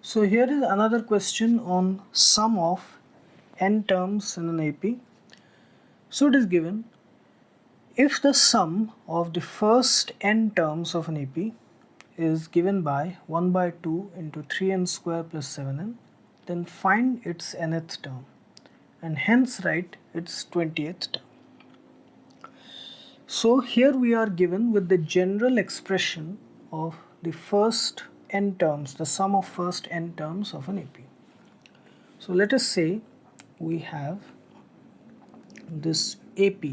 So here is another question on sum of n terms in an AP. So it is given, if the sum of the first n terms of an AP is given by 1 by 2 into 3n square plus 7n, then find its nth term and hence write its 20th term. So here we are given with the general expression of the first n terms, the sum of first n terms of an AP. So let us say we have this AP,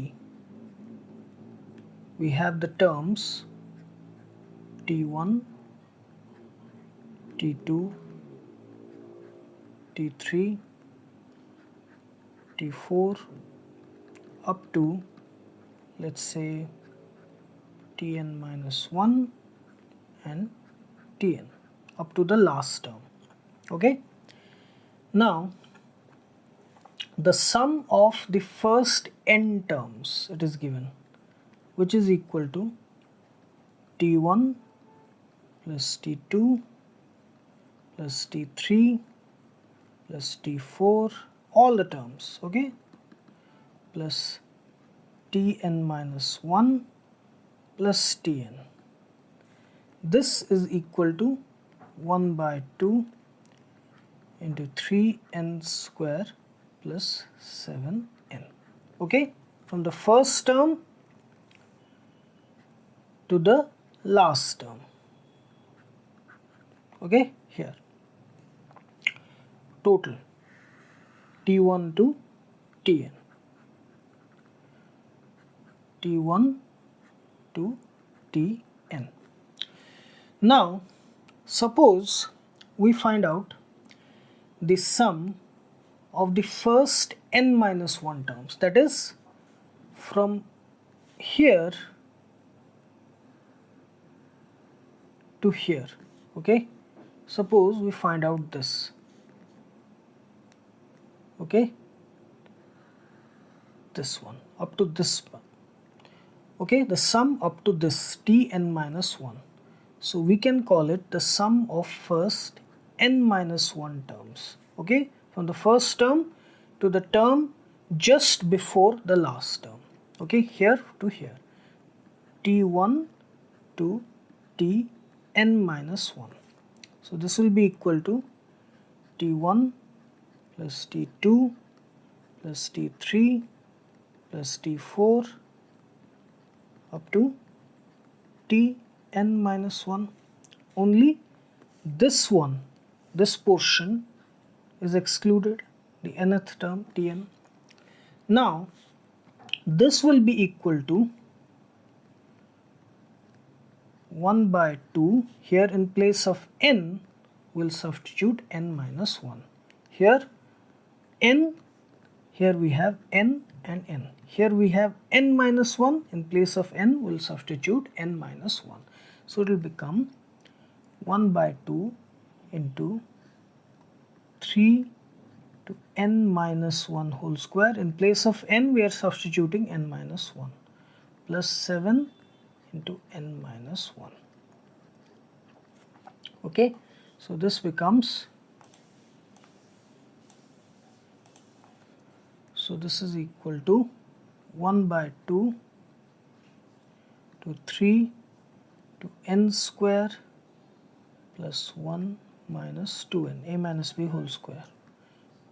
we have the terms T1, T2, T3, T4 up to, let's say, Tn minus 1 and Tn up to the last term. Okay. Now the sum of the first n terms, it is given, which is equal to T1 plus T2 plus T3 plus T4, all the terms, okay, plus Tn minus 1 plus Tn. This is equal to 1 by 2 into 3n square plus 7n. Okay, from the first term to the last term. Okay, here total T1 to Tn, T1 to Tn. Now suppose we find out the sum of the first n minus 1 terms, that is from here to here. Okay, suppose we find out this. Okay, this one up to this one. Okay, the sum up to this Tn minus 1. So we can call it the sum of first n minus 1 terms. Okay, from the first term to the term just before the last term. Okay, here to here, T1 to Tn minus 1. So this will be equal to T1 plus T2 plus T3 plus T4 up to Tn minus 1. Only this one, this portion is excluded, the nth term Tn. Now this will be equal to 1 by 2. Here in place of n we'll substitute n minus 1. Here n, here we have n and n. Here we have n minus 1, in place of n we'll substitute n minus 1. So it will become 1 by 2 into 3 to n minus 1 whole square. In place of n we are substituting n minus 1 plus 7 into n minus 1. Okay, so this becomes, so this is equal to 1 by 2 to 3 to n square plus 1 minus 2n, a minus b whole square,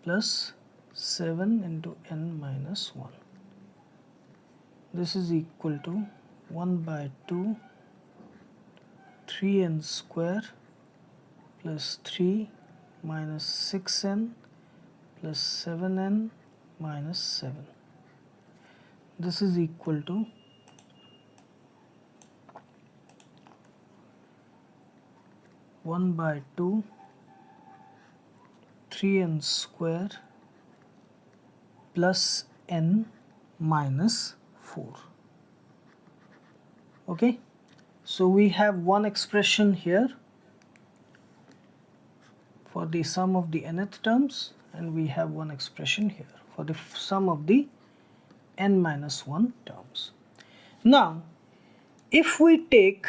plus 7 into n minus 1. This is equal to 1 by 2 3n square plus 3 minus 6n plus 7n minus 7. This is equal to 1 by 2 3n square plus n minus 4. Okay, so we have one expression here for the sum of the nth terms, and we have one expression here for the sum of the n minus 1 terms. Now if we take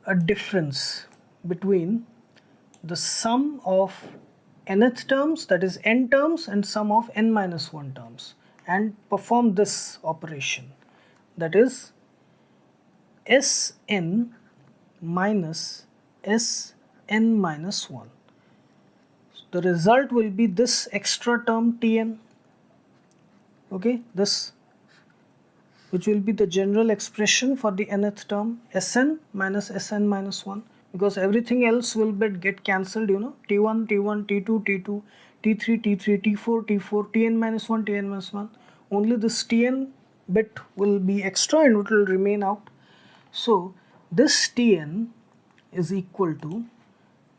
a difference between the sum of nth terms, that is n terms, and sum of n minus 1 terms, and perform this operation, that is Sn minus Sn minus 1. The result will be this extra term Tn, okay, this, which will be the general expression for the nth term, Sn minus Sn minus 1, because everything else will get cancelled, you know, T1, T1, T2, T2, T3, T3, T4, T4, Tn minus 1, Tn minus 1. Only this Tn bit will be extra and it will remain out. So this Tn is equal to,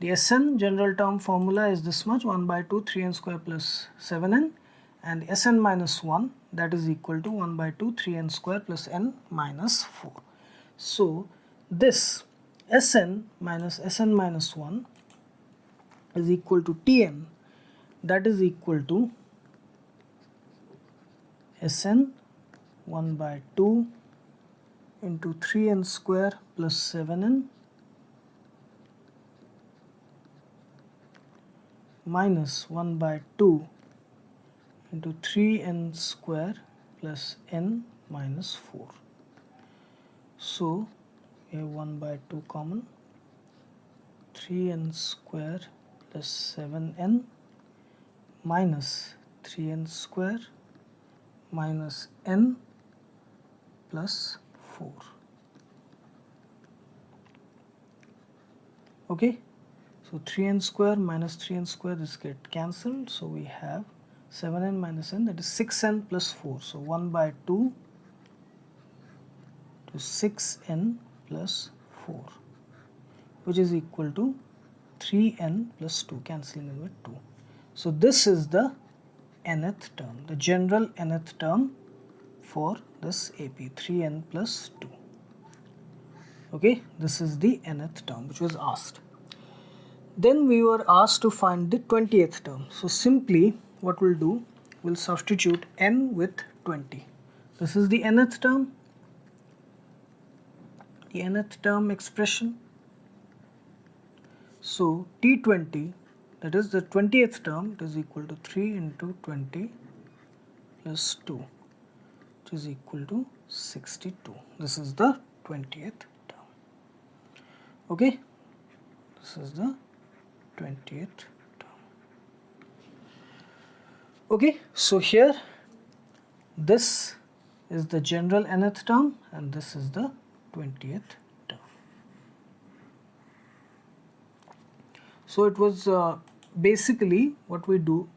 the Sn general term formula is this much, 1 by 2 3n square plus 7n, and Sn minus 1, that is equal to 1 by 2 3n square plus n minus 4. So this Sn minus Sn minus 1 is equal to Tn, that is equal to Sn 1 by 2 into 3n square plus 7n minus 1 by 2 into 3n square plus n minus 4. So we have 1 by 2 common, 3n square plus 7n minus 3n square minus n plus 4. Okay, so 3n square minus 3n square, this get cancelled, so we have 7n minus n, that is 6n plus 4. So 1 by 2 to 6n plus 4, which is equal to 3n plus 2, cancelling in with 2. So this is the nth term, the general nth term for this AP, 3n plus 2. Okay, this is the nth term which was asked. Then we were asked to find the 20th term. So simply what we'll do, we'll substitute n with 20. This is the nth term, the nth term expression. So T20, that is the 20th term, it is equal to 3 into 20 plus 2, which is equal to 62. This is the 20th term. Okay, this is the 20th term. Okay, so here this is the general nth term and this is the 20th term. So it was basically what we do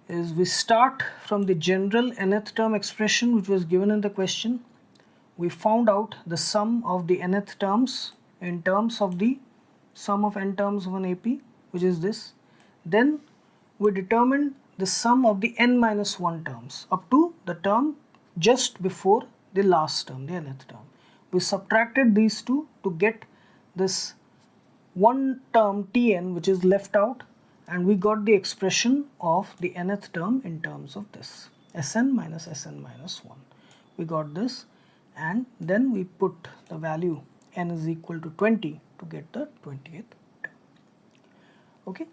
is we start from the general nth term expression which was given in the question. We found out the sum of the nth terms in terms of the sum of n terms of an AP, which is this. Then we determined the sum of the n minus 1 terms up to the term just before the last term, the nth term. We subtracted these two to get this one term Tn which is left out, and we got the expression of the nth term in terms of this Sn minus Sn minus 1. We got this, and then we put the value n is equal to 20 to get the 20th term. Okay.